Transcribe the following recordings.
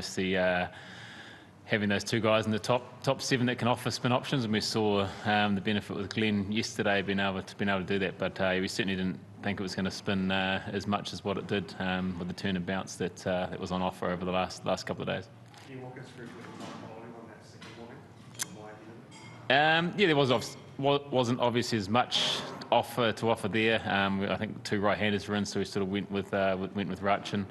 Obviously, having those two guys in the top seven that can offer spin options, and we saw the benefit with Glenn yesterday being able to do that. But we certainly didn't think it was going to spin as much as what it did with the turn and bounce that was on offer over the last couple of days. Can you walk us through what was not bowling on that second morning and why he did it? Yeah, there wasn't obviously as much offer there. I think two right-handers were in, so we sort of went with Rachin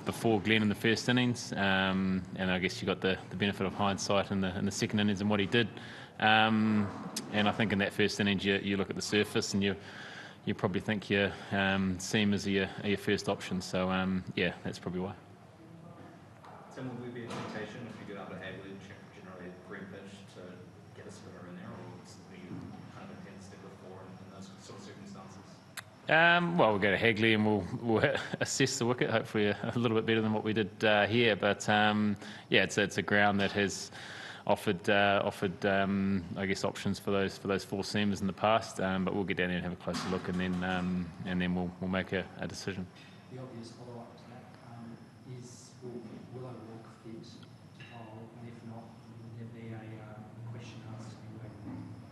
before Glenn in the first innings, and I guess you got the benefit of hindsight in the second innings and what he did. And I think in that first innings, you look at the surface and you probably think your seam is your first option. So yeah, that's probably why. Tim, will there be a temptation if you get up to Hagley, generally a green pitch, to get a spinner in there, or will you kind of intend to stick with four in those sort of circumstances? Well, we'll go to Hagley and we'll assess the wicket, hopefully a little bit better than what we did here. But yeah, it's a ground that has offered I guess options for those four seamers in the past. But we'll get down there and have a closer look, and then we'll make a decision. The obvious follow-up to that is will I walk fit to bowl, and if not, will there be a question asked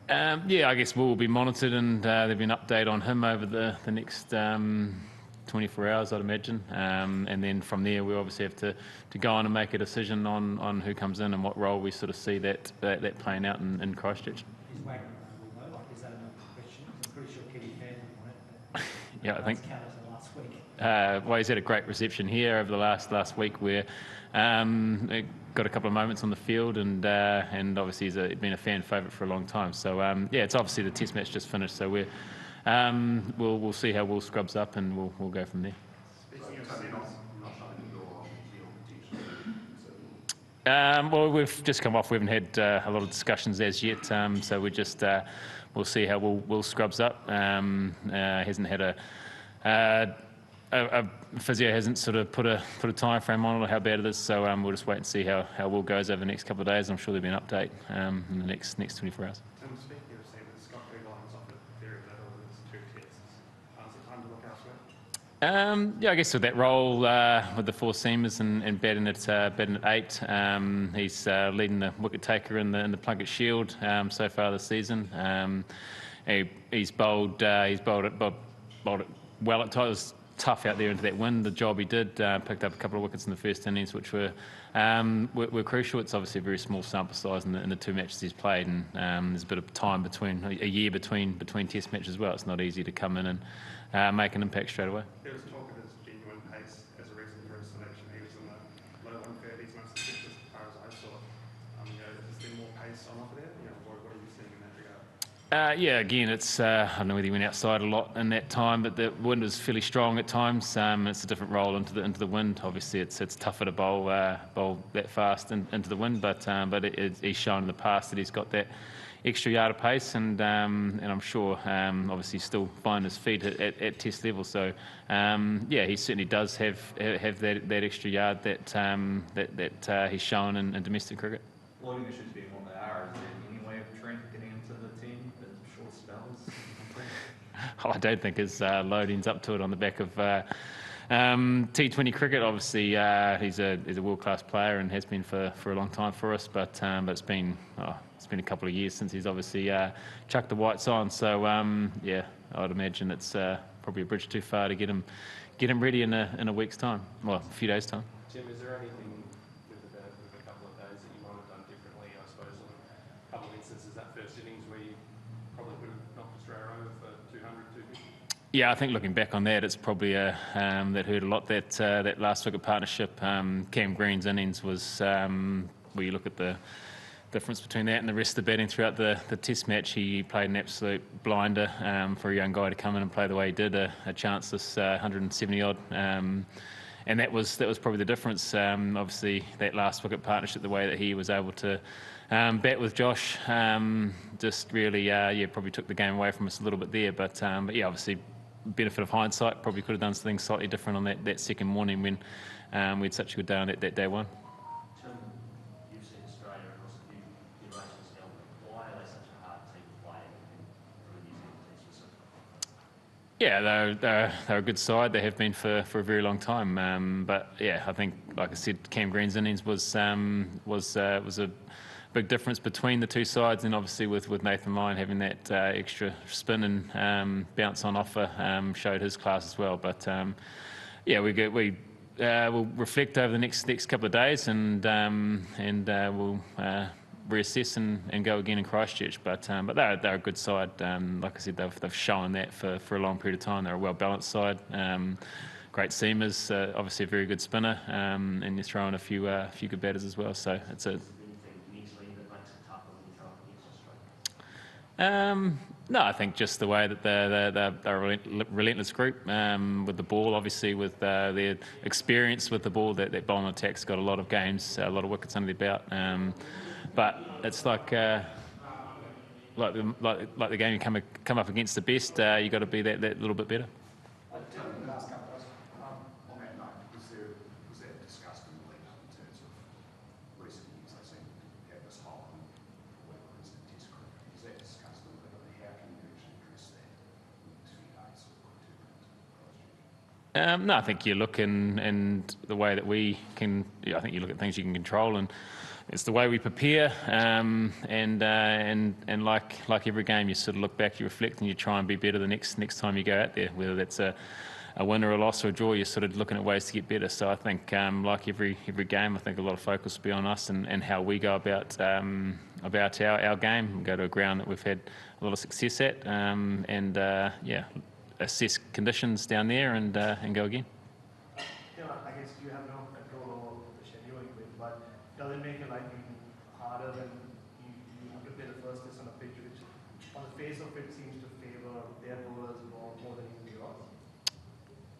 anyway? Yeah, I guess we'll be monitored, and there'll be an update on him over the next 24 hours, I'd imagine. And then from there, we obviously have to go on and make a decision on who comes in and what role we sort of see that playing out in Christchurch. Is Wagner available though? Like, is that another question? I'm pretty sure Kenny Fan on it. Yeah, I think. Last week. Well, he's had a great reception here over the last week, where got a couple of moments on the field, and obviously he's been a fan favourite for a long time. So yeah, it's obviously the Test match just finished, so we'll see how Will scrubs up, and we'll go from there. Well, we've just come off. We haven't had a lot of discussions as yet, so we'll see how Will scrubs up. Hasn't had a physio hasn't sort of put a time frame on it or how bad it is, so we'll just wait and see how Will goes over the next couple of days. I'm sure there'll be an update in the next 24 hours. Speaking of seamers, Scott Kuhlein's offered very little in his two tests. Is it time to look elsewhere? Yeah, I guess with that role with the four seamers and batting at 8, he's leading the wicket taker in the Plunket Shield so far this season. He's bowled it well at times. Tough out there into that wind. The job he did, picked up a couple of wickets in the first innings, which were crucial. It's obviously a very small sample size in the two matches he's played, and there's a bit of time a year between Test matches as well. It's not easy to come in and make an impact straight away. There was talk of his genuine pace as a reason for his selection. He was in the low 130s most of the tests, as far as I saw. Is there more pace on offer there? What are you seeing in that regard? Yeah, again, it's I don't know whether he went outside a lot in that time, but the wind was fairly strong at times. It's a different role into the wind. Obviously, it's tougher to bowl that fast into the wind, but he's shown in the past that he's got that extra yard of pace, and I'm sure obviously still finding his feet at Test level. So yeah, he certainly does have that extra yard that he's shown in domestic cricket. Loading issues being what they are, is there any way of Trent getting into the team in short spells? I don't think his loading's up to it on the back of T20 cricket. Obviously, he's a world-class player and has been for a long time for us. But it's been a couple of years since he's obviously chucked the whites on. So yeah, I'd imagine it's probably a bridge too far to get him ready in a week's time. Well, a few days' time. Tim, is there anything with a couple of days that you might have done differently? I suppose on a couple of instances, that first innings where you probably could have knocked Australia over for 200, 250. Yeah, I think looking back on that, it's probably that hurt a lot. That last wicket partnership, Cam Green's innings was where you look at the difference between that and the rest of the batting throughout the Test match. He played an absolute blinder for a young guy to come in and play the way he did. A chanceless 170 odd. And that was probably the difference. Obviously, that last wicket partnership, the way that he was able to bat with Josh, just really, probably took the game away from us a little bit there. But yeah, obviously, benefit of hindsight, probably could have done things slightly different on that second morning when we had such a good day on that day one. Tim, you've seen Australia and also you raised this now. Why are they such a hard team to play for the New Zealand team specifically? Yeah, they're a good side. They have been for a very long time. But yeah, I think, like I said, Cam Green's innings was a big difference between the two sides, and obviously with Nathan Lyon having that extra spin and bounce on offer showed his class as well. But yeah, we'll reflect over the next couple of days, and we'll reassess and go again in Christchurch. But they're a good side. Like I said, they've shown that for a long period of time. They're a well balanced side. Great seamers, obviously a very good spinner, and you're throwing a few good batters as well. So it's a no, I think just the way that they're a relentless group with the ball, obviously with their experience with the ball, that bowling attack's got a lot of games, a lot of wickets under their belt. But it's like the game you come up against the best, you got to be that little bit better. On that note, was that discussed in the lead-up in terms of recent years? They seem to have this hole in whether it's in Test cricket. Was that discussed in the lead-up? How can you actually address that in the next few days or 2 days? No, I think you look and the way that we can. I think you look at things you can control, and it's the way we prepare. And like every game, you sort of look back, you reflect, and you try and be better the next time you go out there. Whether that's a win or a loss or a draw, you're sort of looking at ways to get better. So I think, like every game, I think a lot of focus will be on us and how we go about our game. We go to a ground that we've had a lot of success at, assess conditions down there and go again. Yeah, I guess you have no control over the scheduling, but does it make your life even harder when you have to play the first test on a pitch which, on the face of it, seems to favour their bowlers more than even yours?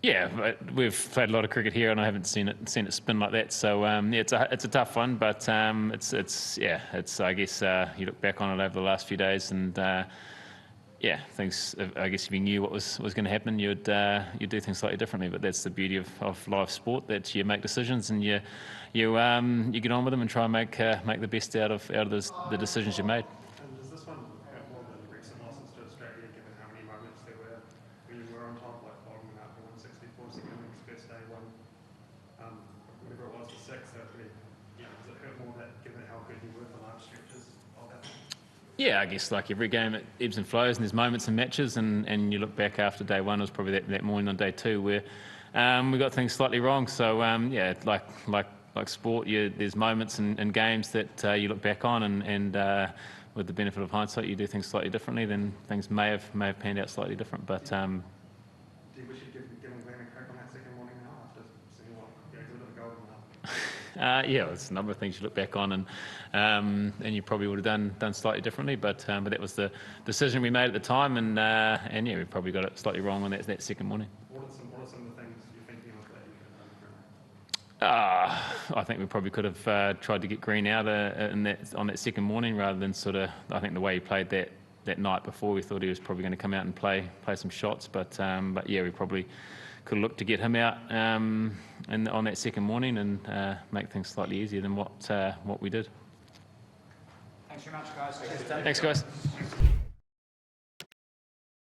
Yeah, but we've played a lot of cricket here, and I haven't seen it spin like that. So it's a tough one, but it's I guess you look back on it over the last few days, and things. I guess if you knew what was going to happen, you'd do things slightly differently. But that's the beauty of live sport, that you make decisions and you get on with them and try and make the best out of the decisions you made. And does this one hurt more than recent losses to Australia, given how many moments there were when you were on top, like bowling out for 164 seconds, first day one, whatever it was for 6? So really, does it hurt more that given how good you were for large stretches of that? Yeah, I guess like every game, it ebbs and flows, and there's moments and matches, and you look back after day one, it was probably that morning on day two where we got things slightly wrong. So like sport, there's moments and games that you look back on, and with the benefit of hindsight, you do things slightly differently. Then things may have panned out slightly different. But do you wish you'd given Glenn a crack on that second morning now after seeing what a bit of a golden now? there's a number of things you look back on, and you probably would have done slightly differently, but that was the decision we made at the time, and we probably got it slightly wrong on that second morning. What are some of the things you're thinking of that you could have done differently? I think we probably could have tried to get Green out on that second morning rather than sort of. I think the way he played that night before, we thought he was probably going to come out and play some shots, but we probably could look to get him out on that second morning and make things slightly easier than what we did. Thanks very much, guys. Thanks, guys.